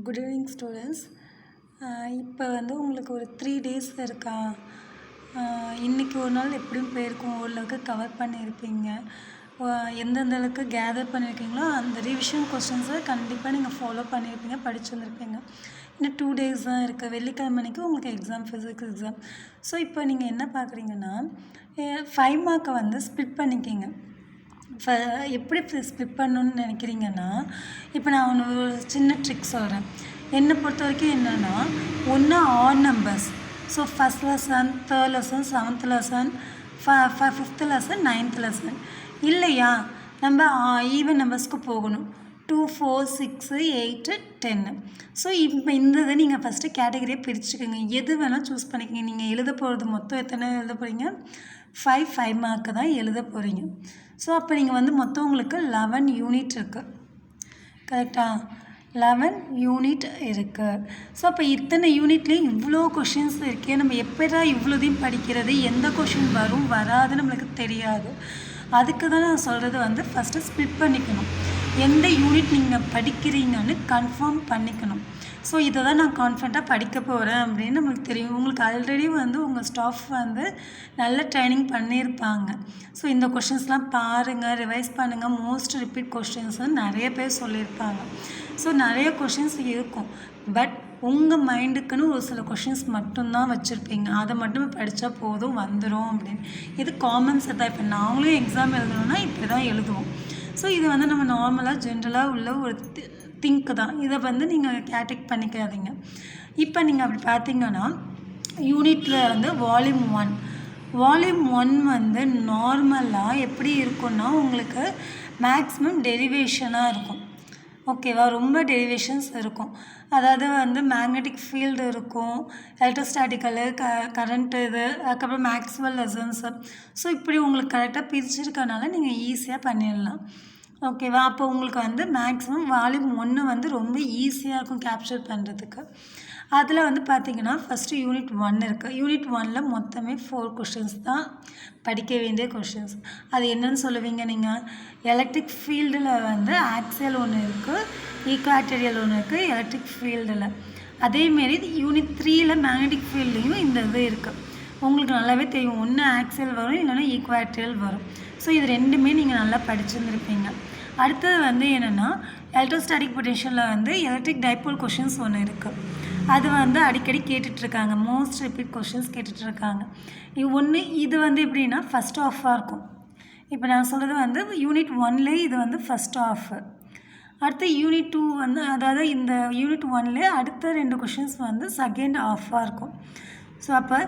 Good evening students. இப்போ வந்து உங்களுக்கு ஒரு 3 டேஸ் இருக்கா? இன்றைக்கி ஒரு நாள் எப்படியும் போயிருக்கும், ஓரளவுக்கு கவர் பண்ணியிருப்பீங்க. எந்தெந்த அளவுக்கு கேதர் பண்ணியிருக்கீங்களோ அந்த ரிவிஷன் கொஸ்டின்ஸை கண்டிப்பாக நீங்கள் ஃபாலோ பண்ணியிருப்பீங்க, படிச்சு வந்திருப்பீங்க. இன்னும் 2 டேஸ் தான் இருக்குது. வெள்ளிக்கிழமை அன்றைக்கி உங்களுக்கு எக்ஸாம், ஃபிசிக்ஸ் எக்ஸாம். ஸோ இப்போ நீங்கள் என்ன பார்க்குறீங்கன்னா 5 மார்க்கை வந்து ஸ்ப்ளிட் பண்ணிக்கிங்க. எப்படி ஸ்ப்ளிட் பண்ணணுன்னு நினைக்கிறீங்கன்னா, இப்போ நான் ஒரு சின்ன ட்ரிக் சொல்கிறேன். என்னை பொறுத்த வரைக்கும் என்னென்னா, ஒன்று odd numbers. So first lesson, third lesson, 7th lesson, 5th lesson, 9th lesson. இல்லையா நம்ம ஈவன் நம்பர்ஸ்க்கு போகணும். 2, 4, 6, 8, 10. ஸோ இப்போ இந்த இதை நீங்கள் ஃபஸ்ட்டு கேட்டகரியை பிரிச்சுக்கோங்க. எது வேணால் சூஸ் பண்ணிக்கோங்க. நீங்கள் எழுத போகிறது மொத்தம் எத்தனை எழுத போகிறீங்க? 5 மார்க்கு தான் எழுத போகிறீங்க. ஸோ அப்போ நீங்கள் வந்து மொத்தம் உங்களுக்கு 11 யூனிட் இருக்குது. கரெக்டாக? 11 யூனிட் இருக்குது. ஸோ அப்போ இத்தனை யூனிட்லேயும் இவ்வளோ கொஷின்ஸ் இருக்கே, நம்ம எப்படா இவ்வளோதையும் படிக்கிறது, எந்த கொஷின் வரும் வராது நம்மளுக்கு தெரியாது. அதுக்கு தான் நான் சொல்கிறது வந்து ஃபஸ்ட்டு ஸ்ப்ளிட் பண்ணிக்கணும். எந்த யூனிட் நீங்கள் படிக்கிறீங்கன்னு கன்ஃபார்ம் பண்ணிக்கணும். ஸோ இதை தான் நான் கான்ஃபிடண்ட்டாக படிக்க போகிறேன் அப்படின்னு நம்மளுக்கு தெரியும். உங்களுக்கு ஆல்ரெடி வந்து உங்கள் ஸ்டாஃப் வந்து நல்ல ட்ரைனிங் பண்ணியிருப்பாங்க. ஸோ இந்த கொஷின்ஸ்லாம் பாருங்கள், ரிவைஸ் பண்ணுங்கள். மோஸ்ட் ரிப்பீட் கொஷின்ஸ்னு நிறைய பேர் சொல்லியிருப்பாங்க. ஸோ நிறைய கொஷின்ஸ் இருக்கும். பட் உங்கள் மைண்டுக்குன்னு ஒரு சில கொஷின்ஸ் மட்டும்தான் வச்சுருப்பீங்க. அதை மட்டுமே படித்தா போதும், வந்துடும் அப்படின்னு. இது காமன் செட்டாக. இப்போ நாங்களும் எக்ஸாம் எழுதணுன்னா இப்படி தான் எழுதுவோம். ஸோ இது வந்து நம்ம நார்மலாக ஜென்ரலாக உள்ள ஒரு திங்க் தான். இதை வந்து நீங்கள் கேட்டக் பண்ணிக்காதீங்க. இப்போ நீங்கள் அப்படி பார்த்தீங்கன்னா யூனிட்டில் வந்து வால்யூம் 1 வந்து நார்மலாக எப்படி இருக்குன்னா உங்களுக்கு மேக்ஸிமம் டெரிவேஷனாக இருக்கும். ஓகேவா? ரொம்ப டெரிவேஷன்ஸ் இருக்கும். அதாவது வந்து மேக்னெட்டிக் ஃபீல்டு இருக்கும், எலக்ட்ரோஸ்டாட்டிக்கலு, கரண்ட்டு, இது, அதுக்கப்புறம் மேக்ஸ்வெல் லெசன்ஸு. ஸோ இப்படி உங்களுக்கு கரெக்டாக பிரிச்சிருக்கனால நீங்கள் ஈஸியாக பண்ணிடலாம். ஓகேவா? அப்போ உங்களுக்கு வந்து மேக்ஸிமம் வால்யூம் 1 வந்து ரொம்ப ஈஸியாக இருக்கும் கேப்சர் பண்ணுறதுக்கு. அதில் வந்து பார்த்திங்கன்னா ஃபஸ்ட்டு யூனிட் 1 இருக்குது. யூனிட் 1ல் மொத்தமே 4 கொஷின்ஸ் தான் படிக்க வேண்டிய கொஷின்ஸ். அது என்னன்னு சொல்லுவீங்க நீங்கள்? எலக்ட்ரிக் ஃபீல்டில் வந்து ஆக்சியல் ஒன்று இருக்குது, ஈக்வாட்டோரியல் ஒன்று இருக்குது எலக்ட்ரிக் ஃபீல்டில். அதேமாரி யூனிட் 3ல் மேக்னெட்டிக் ஃபீல்ட்லேயும் இந்த இது இருக்குது. உங்களுக்கு நல்லாவே தெரியும், ஒன்று ஆக்சியல் வரும், இல்லைன்னா ஈக்வாட்டோரியல் வரும். ஸோ இது ரெண்டுமே நீங்கள் நல்லா படிச்சுருந்துருப்பீங்க. அடுத்தது வந்து என்னென்னா எலக்ட்ரோஸ்டாட்டிக் பொட்டென்ஷியலில் வந்து எலக்ட்ரிக் டைபோல் கொஷின்ஸ் ஒன்று இருக்குது. அது வந்து அடிக்கடி கேட்டுட்ருக்காங்க. மோஸ்ட் ரிப்பீட் கொஷின்ஸ் கேட்டுட்ருக்காங்க. இது வந்து எப்படின்னா ஃபஸ்ட் ஆஃபாக இருக்கும். இப்போ நான் சொல்கிறது வந்து யூனிட் 1லே இது வந்து ஃபஸ்ட் ஆஃப். அடுத்து யூனிட் 2 வந்து, அதாவது இந்த யூனிட் 1லே அடுத்த 2 கொஷின்ஸ் வந்து செகண்ட் ஆஃபாக இருக்கும். ஸோ அப்போ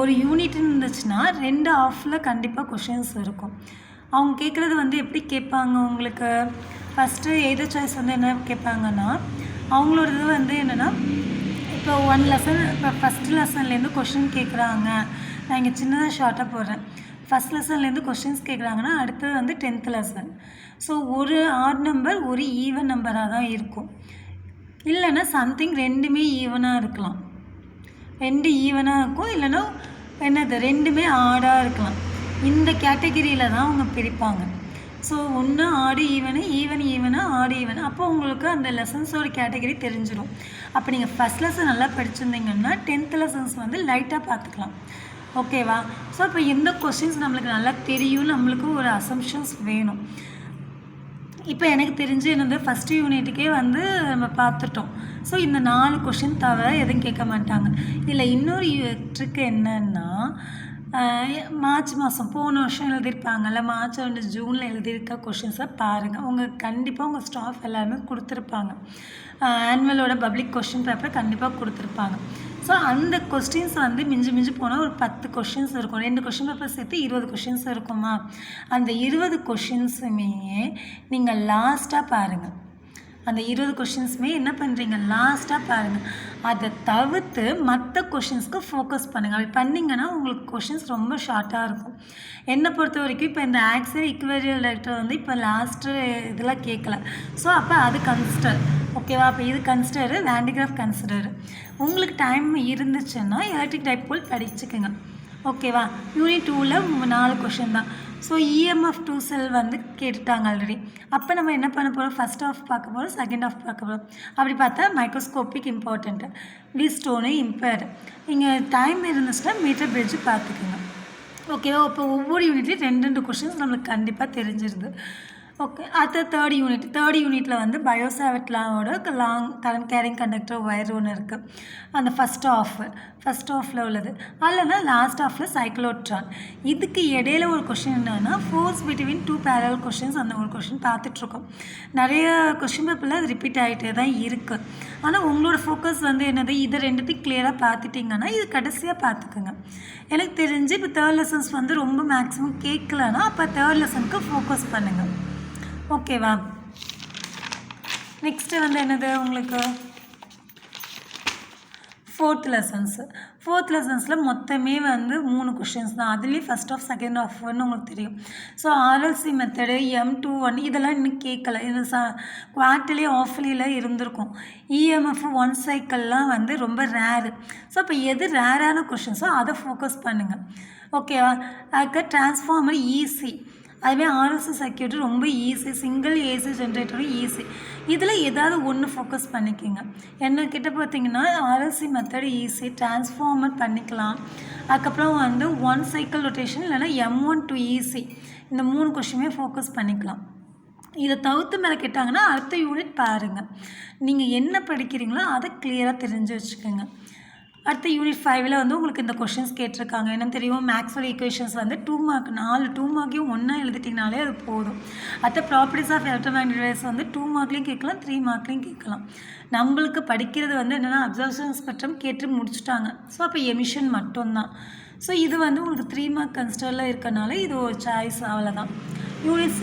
ஒரு யூனிட்னு இருந்துச்சுன்னா 2 ஆஃபில் கண்டிப்பாக கொஷின்ஸ் இருக்கும். அவங்க கேட்குறது வந்து எப்படி கேட்பாங்க உங்களுக்கு? ஃபஸ்ட்டு எய்தர் சாய்ஸ் வந்து என்ன கேட்பாங்கன்னா, அவங்களோட இது வந்து என்னென்னா, இப்போ 1 லெசன், இப்போ ஃபஸ்ட்டு லெசன்லேருந்து கொஷின் கேட்குறாங்க. நான் இங்கே சின்னதாக ஷார்ட்டாக போடுறேன். ஃபஸ்ட் லெசன்லேருந்து கொஷின்ஸ் கேட்குறாங்கன்னா அடுத்தது வந்து 10th லெசன். ஸோ ஒரு ஆட் நம்பர் ஒரு ஈவன் நம்பராக தான் இருக்கும். இல்லைன்னா சம்திங் ரெண்டுமே ஈவனாக இருக்கலாம். 2 ஈவனாக இருக்கும், இல்லைன்னா என்னது 2மே ஆடாக இருக்கலாம். இந்த கேட்டகிரியில் தான் அவங்க பிரிப்பாங்க. ஸோ ஒன்று ஆடு ஈவனு, ஈவனாக ஆடு ஈவன். அப்போ உங்களுக்கு அந்த லெசன்ஸோட கேட்டகிரி தெரிஞ்சிடும். அப்போ நீங்கள் ஃபஸ்ட் லெசன் நல்லா படிச்சிருந்தீங்கன்னா 10th லெசன்ஸ் வந்து லைட்டாக பார்த்துக்கலாம். ஓகேவா? ஸோ அப்போ எந்த கொஸ்டின்ஸ் நம்மளுக்கு நல்லா தெரியும், நம்மளுக்கு ஒரு அசம்ஷன்ஸ் வேணும். இப்போ எனக்கு தெரிஞ்சு என்னது ஃபஸ்ட்டு யூனிட்டுக்கே வந்து நம்ம பார்த்துட்டோம். ஸோ இந்த 4 கொஷின் தவிர எதுவும் கேட்க மாட்டாங்க. இதில் இன்னொரு ட்ரிக் என்னன்னா, மார்ச் மாதம் போன வருஷம் எழுதியிருப்பாங்கல்ல, மார்ச் அண்ட் ஜூனில் எழுதியிருக்க கொஷின்ஸை பாருங்கள். கண்டிப்பாக உங்கள் ஸ்டாஃப் எல்லாருமே கொடுத்துருப்பாங்க. ஆனுவலோட பப்ளிக் கொஷின் பேப்பர் கண்டிப்பாக கொடுத்துருப்பாங்க. ஸோ அந்த கொஸ்டின்ஸ் வந்து மிஞ்சி போனால் ஒரு 10 கொஷின்ஸ் இருக்கும். 2 கொஷின் பேப்பர் சேர்த்து 20 கொஷின்ஸ் இருக்குமா? அந்த 20 கொஷின்ஸுமே நீங்கள் லாஸ்ட்டாக பாருங்கள். அந்த 20 கொஷின்ஸுமே என்ன பண்ணுறீங்க? லாஸ்ட்டாக பாருங்கள். அதை தவிர்த்து மற்ற கொஷின்ஸ்க்கு ஃபோக்கஸ் பண்ணுங்கள். அப்படி பண்ணிங்கன்னா உங்களுக்கு கொஷின்ஸ் ரொம்ப ஷார்ட்டாக இருக்கும். என்னை பொறுத்த வரைக்கும் இப்போ இந்த ஆக்சியல் ஈக்வேரியல் வெக்டர் வந்து இப்போ லாஸ்ட்டு இதெல்லாம் கேட்கல. ஸோ அப்போ அது கன்சிடர். ஓகேவா? அப்போ இது கன்சிடரு, வான் டெ கிராஃப் கன்சிடரு. உங்களுக்கு டைம் இருந்துச்சுன்னா எலக்ட்ரிக் டைபோல் படிச்சுக்கோங்க. ஓகேவா? யூனிட் 2ல் 4 கொஷின் தான். ஸோ இஎம்எஃப் 2 செல் வந்து கேட்டுட்டாங்க ஆல்ரெடி. அப்போ நம்ம என்ன பண்ண போகிறோம், ஃபஸ்ட் ஆஃப் பார்க்க போகிறோம், செகண்ட் ஆஃப் பார்க்க போகிறோம். அப்படி பார்த்தா மைக்ரோஸ்கோப்பிக் இம்பார்ட்டண்ட்டு, வீஸ்டோனு இம்பேர்டு. இங்கே டைம் இருந்துச்சுன்னா மீட்டர் பிரிட்ஜு பார்த்துக்குங்க. ஓகேவா? இப்போ ஒவ்வொரு யூனிட்லேயும் 2 கொஷின்ஸ் நம்மளுக்கு கண்டிப்பாக தெரிஞ்சிருது. ஓகே, அடுத்த தேர்ட் யூனிட்டில் வந்து பயோசாவர்ட் லாவோட long current carrying conductor wire ஒன்று இருக்குது. அந்த ஃபஸ்ட் ஆஃபில் உள்ளது. அல்லனா லாஸ்ட் ஆஃபில் சைக்ளோட்ரான். இதுக்கு இடையில ஒரு கொஷின் என்னன்னா, ஃபோர்ஸ் பிட்வீன் 2 பேரல் கொஷின்ஸ், அந்த ஒரு கொஷின் பார்த்துட்ருக்கோம். நிறைய கொஷின் பேப்பரில் அது ரிப்பீட் ஆகிட்டே தான் இருக்குது. ஆனால் உங்களோட ஃபோக்கஸ் வந்து என்னது, இதை ரெண்டுத்தையும் கிளியராக பார்த்துட்டிங்கன்னா இது கடைசியாக பார்த்துக்குங்க. எனக்கு தெரிஞ்சு இப்போ தேர்ட் லெசன்ஸ் வந்து ரொம்ப மேக்ஸிமம் கேட்கலன்னா அப்போ தேர்ட் லெசனுக்கு ஃபோக்கஸ் பண்ணுங்கள். ஓகேவா? நெக்ஸ்ட்டு வந்து என்னது உங்களுக்கு ஃபோர்த் லெசன்ஸில் மொத்தமே வந்து 3 கொஷின்ஸ் தான். அதுலேயும் ஃபஸ்ட் ஆஃப் செகண்ட் ஆஃப்னு உங்களுக்கு தெரியும். ஸோ ஆர்எல்சி மெத்தடு, M21 இதெல்லாம் இன்னும் கேட்கல. இது குவார்ட்டர்லி ஆஃப்லியில் இருந்திருக்கும். இஎம்எஃப் 1 சைக்கிள்லாம் வந்து ரொம்ப ரேரு. ஸோ இப்போ எது ரேரான கொஷின்ஸோ அதை ஃபோக்கஸ் பண்ணுங்கள். ஓகேவா? அதுக்கு டிரான்ஸ்ஃபார்மர் ஈஸி, அதுவே ஆர்எல்சி சர்க்யூட் ரொம்ப ஈஸி, சிங்கிள் ஏசி ஜென்ரேட்டரும் ஈஸி. இதில் ஏதாவது ஒன்று ஃபோக்கஸ் பண்ணிக்கோங்க. என்ன கிட்ட பார்த்தீங்கன்னா ஆர்எல்சி மெத்தடு ஈஸி, டிரான்ஸ்ஃபார்மர் பண்ணிக்கலாம். அதுக்கப்புறம் வந்து 1 சைக்கிள் ரொட்டேஷன் இல்லைனா M1 to ஈஸி, இந்த 3 கொஷினுமே ஃபோக்கஸ் பண்ணிக்கலாம். இதை தவிர்த்து மேலே கேட்டாங்கன்னா அடுத்த யூனிட் பாருங்கள். நீங்கள் என்ன படிக்கிறீங்களோ அதை கிளியராக தெரிஞ்சு வச்சுக்கோங்க. அடுத்த யூனிட் 5ல் வந்து உங்களுக்கு இந்த கொஷின்ஸ் கேட்டிருக்காங்க. என்னன்னு தெரியும், மேக்ஸ்வெல் ஈக்குவேஷன்ஸ் வந்து 2 மார்க், 4 2 மார்க்கையும் ஒன்றா எழுதிட்டிங்கனாலே அது போதும். அடுத்த ப்ராப்பர்ட்டிஸ் ஆஃப் எலக்ட்ரோமேக்னெட்டிக் ரேஸ் வந்து 2 மார்க்லேயும் கேட்கலாம், 3 மார்க்லேயும் கேட்கலாம். நம்மளுக்கு படிக்கிறது வந்து என்னென்னா அப்சர்வேஷன் ஸ்பெக்ட்ரம் கேட்டு முடிச்சுட்டாங்க. ஸோ அப்போ எமிஷன் மட்டும்தான். ஸோ இது வந்து உங்களுக்கு 3 மார்க் கன்சிடரில் இருக்கனால இது ஒரு சாய்ஸ், அவ்வளோதான். யூனிட்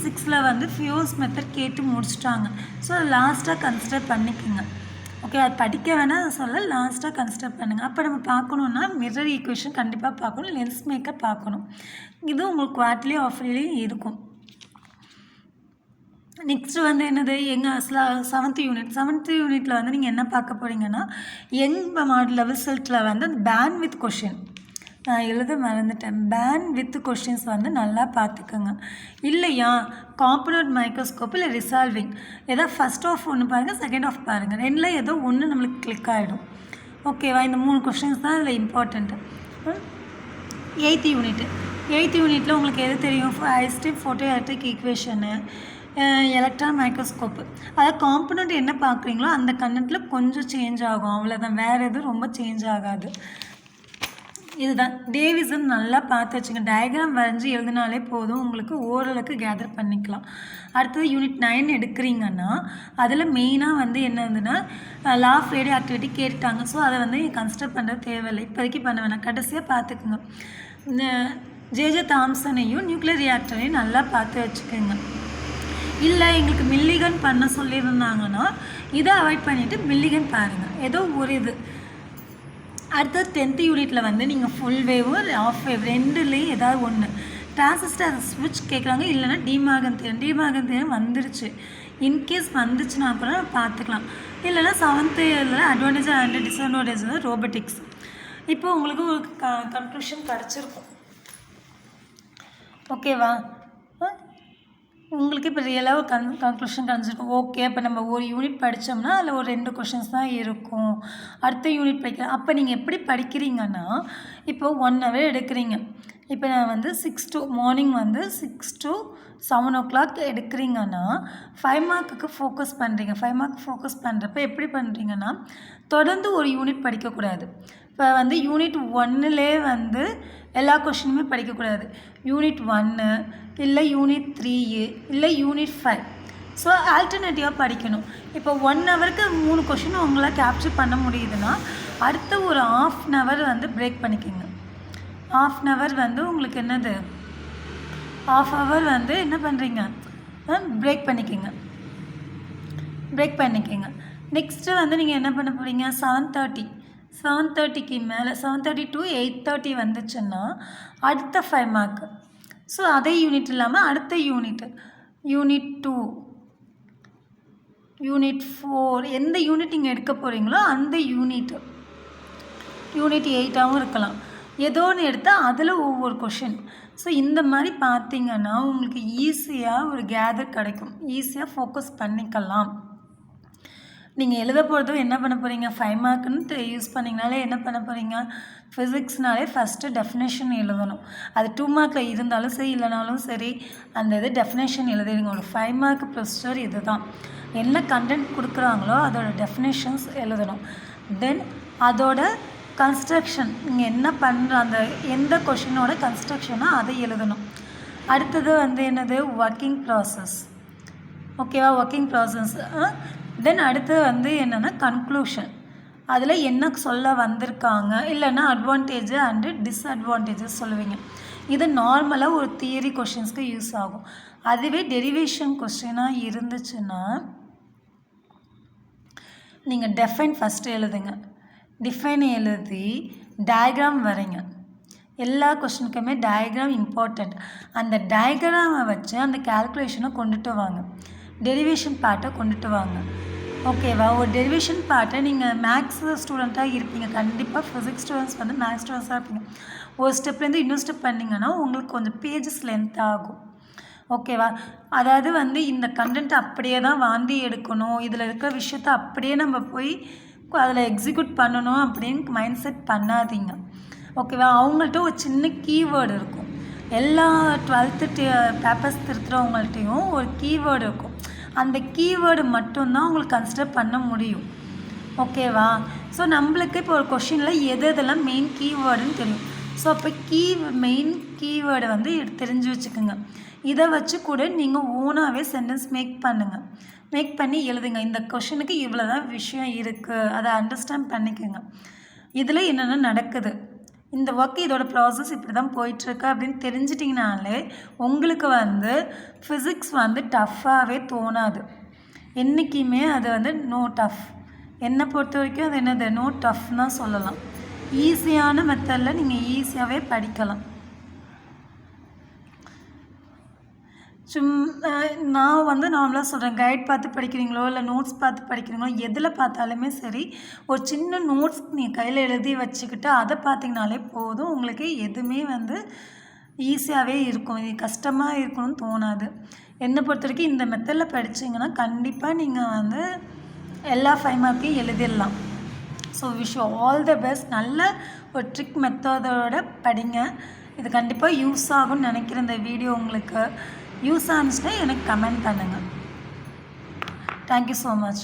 6ல் வந்து ஃபியூஸ் மெத்தட் கேட்டு முடிச்சுட்டாங்க. ஸோ லாஸ்ட்டாக கன்சிடர் பண்ணிக்கோங்க. ஓகே, அது படிக்க வேணால் சொல்ல, லாஸ்ட்டாக கன்சிடர் பண்ணுங்கள். அப்போ நம்ம பார்க்கணுன்னா மிரர் ஈக்குவேஷன் கண்டிப்பாக பார்க்கணும், லென்ஸ் மேக்கர் பார்க்கணும். இது உங்களுக்கு குவார்ட்டர்லி ஆஃப்லியும் இருக்கும். நெக்ஸ்ட்டு வந்து என்னது, எங்கள் 7th யூனிட்டில் வந்து நீங்கள் என்ன பார்க்க போகிறீங்கன்னா, யங் மாடல் லெவல் செல்ட்டில் வந்து அந்த பேண்ட் வித் கொஷின் எழுத மறந்துட்டேன். பேண்ட் வித் கொஷின்ஸ் வந்து நல்லா பார்த்துக்கோங்க. இல்லையா காம்பனண்ட் மைக்ரோஸ்கோப் இல்லை ரிசால்விங், ஏதோ ஃபஸ்ட் ஆஃப் ஒன்று பாருங்கள், செகண்ட் ஆஃப் பாருங்கள். ரெண்டில் ஏதோ ஒன்று நம்மளுக்கு கிளிக் ஆகிடும். ஓகேவா? இந்த 3 கொஷின்ஸ் தான் இதில் இம்பார்ட்டண்ட்டு. 8th யூனிட்டில் உங்களுக்கு எது தெரியும், Einstein photo electric equation, electron microscope. அதாவது காம்பனண்ட் என்ன பார்க்குறீங்களோ அந்த கண்டென்ட்டில் கொஞ்சம் சேஞ்ச் ஆகும், அவ்வளோதான். வேறு எதுவும் ரொம்ப சேஞ்ச் ஆகாது. இதுதான் டேவிசன். நல்லா பார்த்து வச்சுங்க. டயக்ராம் வரைஞ்சி எழுதினாலே போதும், உங்களுக்கு ஓரளவுக்கு கேதர் பண்ணிக்கலாம். அடுத்தது யூனிட் 9 எடுக்கிறீங்கன்னா அதில் மெயினாக வந்து என்னதுன்னா லா ஆஃப் ரேடியோ ஆக்டிவிட்டி கேட்டுட்டாங்க. ஸோ அதை வந்து கன்சிடர் பண்ணுறது தேவையில்லை, இப்போதைக்கு பண்ண வேணாம். கடைசியாக பார்த்துக்குங்க. இந்த ஜேஜே தாம்சனையும் நியூக்ளியர் ரியாக்டரையும் நல்லா பார்த்து வச்சுக்கோங்க. இல்லை எங்களுக்கு மில்லிகன் பண்ண சொல்லியிருந்தாங்கன்னா இதை அவாய்ட் பண்ணிவிட்டு மில்லிகன் பாருங்கள், ஏதோ ஒரு இது. அடுத்த 10th யூனிட்டில் வந்து நீங்கள் ஃபுல் வேவோ ஆஃப் வேவ் ரெண்டுலேயும் ஏதாவது ஒன்று. டிரான்சிஸ்டர் ஸ்விட்ச் கேட்குறாங்க, இல்லைனா டிமார்கன் தியரம் வந்துருச்சு. இன்கேஸ் வந்துச்சுன்னா கூட பார்த்துக்கலாம். இல்லைனா 7th இதில் அட்வான்டேஜ் அண்ட் டிஸ்அட்வான்டேஜ் வந்து ரோபோட்டிக்ஸ். இப்போ உங்களுக்கு ஒரு கன்க்ளூஷன் கிடச்சிருக்கும். ஓகேவா? உங்களுக்கு இப்போ ரியலாக ஒரு கன்க்ளூஷன் கிடச்சிருக்கும். ஓகே, இப்போ நம்ம ஒரு யூனிட் படித்தோம்னா அதில் ஒரு 2 கொஷின்ஸ் தான் இருக்கும். அடுத்த யூனிட் படிக்கலாம். அப்போ நீங்கள் எப்படி படிக்கிறீங்கன்னா, இப்போ 1 hour எடுக்கிறீங்க. இப்போ நான் வந்து மார்னிங் வந்து 6 to 7 o'clock எடுக்கிறீங்கன்னா 5 மார்க்குக்கு ஃபோக்கஸ் பண்ணுறீங்க. 5 மார்க் ஃபோக்கஸ் பண்ணுறப்ப எப்படி பண்ணுறீங்கன்னா, தொடர்ந்து ஒரு யூனிட் படிக்கக்கூடாது. இப்போ வந்து யூனிட் 1லே வந்து எல்லா கொஷினுமே படிக்கக்கூடாது. யூனிட் 1 இல்லை யூனிட் 3 இல்லை யூனிட் 5. ஸோ ஆல்டர்னேட்டிவாக படிக்கணும். இப்போ 1 hourக்கு 3 கொஷின் உங்களால் கேப்சர் பண்ண முடியுதுன்னா அடுத்த ஒரு 1/2 hour வந்து பிரேக் பண்ணிக்கோங்க. 1/2 hour வந்து உங்களுக்கு என்னது, 1/2 hour வந்து என்ன பண்ணுறீங்க, பிரேக் பண்ணிக்கோங்க. நெக்ஸ்ட்டு வந்து நீங்கள் என்ன பண்ண போகிறீங்க, 7:30க்கு மேலே 7:30 to 8:30 வந்துச்சுன்னா அடுத்த 5 மார்க்கு. ஸோ அதே யூனிட் இல்லாமல் அடுத்த யூனிட் 2, யூனிட் 4 எந்த யூனிட் நீங்கள் எடுக்க போகிறீங்களோ அந்த யூனிட் 8ஆகவும் இருக்கலாம். ஏதோ ஒன்று எடுத்தால் அதில் ஒவ்வொரு கொஷின். ஸோ இந்த மாதிரி பார்த்தீங்கன்னா உங்களுக்கு ஈஸியாக ஒரு கேதர் கிடைக்கும், ஈஸியாக ஃபோக்கஸ் பண்ணிக்கலாம். நீங்கள் எழுத போகிறதும் என்ன பண்ண போகிறீங்க, 5 மார்க்குன்னு யூஸ் பண்ணிங்கனாலே என்ன பண்ண போகிறீங்க, ஃபிசிக்ஸ்னாலே ஃபஸ்ட்டு டெஃபினேஷன் எழுதணும். அது 2 மார்க்கில் இருந்தாலும் சரி இல்லைனாலும் சரி அந்த இது டெஃபினேஷன் எழுதிடுங்க. ஒரு 5 மார்க் ப்ரொசீஜர் இது தான். என்ன கண்டென்ட் கொடுக்குறாங்களோ அதோட டெஃபினேஷன்ஸ் எழுதணும். தென் அதோட கன்ஸ்ட்ரக்ஷன், நீங்கள் என்ன பண்ணுற அந்த எந்த கொஷினோட கன்ஸ்ட்ரக்ஷனோ அதை எழுதணும். அடுத்தது வந்து என்னது, ஒர்க்கிங் ப்ராசஸ். ஓகேவா, ஒர்க்கிங் ப்ராசஸ். தென் அடுத்தது வந்து என்னென்னா கன்க்ளூஷன். அதில் என்ன சொல்ல வந்திருக்காங்க, இல்லைன்னா அட்வான்டேஜ் அண்டு டிஸ்அட்வான்டேஜஸ் சொல்லுவீங்க. இது நார்மலாக ஒரு தியரி கொஷின்ஸ்க்கு யூஸ் ஆகும். அதுவே டெரிவேஷன் கொஸ்டினாக இருந்துச்சுன்னா நீங்கள் டெஃபைன் ஃபஸ்ட்டு எழுதுங்க. டிஃபைன் எழுதி டயக்ராம் வரைங்க. எல்லா கொஷினுக்குமே டயக்ராம் இம்பார்ட்டண்ட். அந்த டயக்ராமை வச்சு அந்த கேல்குலேஷனை கொண்டுட்டு வாங்க, டெரிவேஷன் பார்ட்டை கொண்டுட்டு வாங்க. ஓகேவா, ஒரு டெரிவேஷன் பார்ட்டை நீங்கள் மேக்ஸ் ஸ்டூடெண்ட்டாக இருப்பீங்க, கண்டிப்பாக ஃபிசிக்ஸ் ஸ்டூடெண்ட்ஸ் வந்து மேக்ஸ் ஸ்டூடெண்ட்ஸாக இருப்பீங்க. ஒரு ஸ்டெப்லேருந்து இன்னொரு ஸ்டெப் பண்ணிங்கன்னா உங்களுக்கு கொஞ்சம் பேஜஸ் லென்த் ஆகும். ஓகேவா, அதாவது வந்து இந்த கண்டென்ட் அப்படியே தான் வாந்தி எடுக்கணும், இதில் இருக்கிற விஷயத்த அப்படியே நம்ம போய் அதில் எக்ஸிக்யூட் பண்ணணும் அப்படின்னு மைண்ட் செட் பண்ணாதீங்க. ஓகேவா, அவங்கள்ட்ட ஒரு சின்ன கீவேர்டு இருக்கும். எல்லா 12th பேப்பர்ஸ் திருத்துறவங்கள்ட்டையும் ஒரு கீவேர்டு இருக்கும். அந்த கீவேர்டு மட்டும்தான் உங்களுக்கு கன்சிடர் பண்ண முடியும். ஓகேவா, ஸோ நம்மளுக்கு இப்போ ஒரு கொஷினில் எதெல்லாம் மெயின் கீவேர்டுன்னு தெரியும். ஸோ அப்போ மெயின் கீவேர்டை வந்து தெரிஞ்சு வச்சுக்கோங்க. இதை வச்சு கூட நீங்கள் ஓனாகவே சென்டென்ஸ் மேக் பண்ணுங்கள். மேக் பண்ணி எழுதுங்க. இந்த கொஷனுக்கு இவ்வளோ தான் விஷயம் இருக்குது, அதை அண்டர்ஸ்டாண்ட் பண்ணிக்கோங்க. இதில் என்னென்ன நடக்குது, இந்த ஒர்க் இதோட ப்ராசஸ் இப்படி தான் போயிட்டுருக்கு அப்படின்னு தெரிஞ்சிட்டிங்கனாலே உங்களுக்கு வந்து ஃபிசிக்ஸ் வந்து டஃப்பாகவே தோணாது. என்றைக்குமே அது வந்து நோ டஃப். என்னை பொறுத்த வரைக்கும் அது என்னது, நோ டஃப்னா சொல்லலாம். ஈஸியான மெத்தடில் நீங்கள் ஈஸியாகவே படிக்கலாம். நான் வந்து நார்மலாக சொல்கிறேன், கைட் பார்த்து படிக்கிறீங்களோ இல்லை நோட்ஸ் பார்த்து படிக்கிறீங்களோ எதில் பார்த்தாலுமே சரி, ஒரு சின்ன நோட்ஸ் நீங்கள் கையில் எழுதி வச்சுக்கிட்டு அதை பார்த்திங்கனாலே போதும். உங்களுக்கு எதுவுமே வந்து ஈஸியாகவே இருக்கும், இது கஷ்டமாக இருக்கணும்னு தோணாது. என்னை பொறுத்த வரைக்கும் இந்த மெத்தடில் படிச்சிங்கன்னா கண்டிப்பாக நீங்கள் வந்து எல்லா 5 மார்க்கையும் எழுதிடலாம். So wish you all the best. நல்ல ஒரு ட்ரிக் மெத்தடோட படிங்க. இது கண்டிப்பாக யூஸ் ஆகும்னு நினைக்கிறேன். இந்த வீடியோ உங்களுக்கு யூஸ் ஆனிச்சுன்னா எனக்கு கமெண்ட் பண்ணுங்கள். Thank you so much.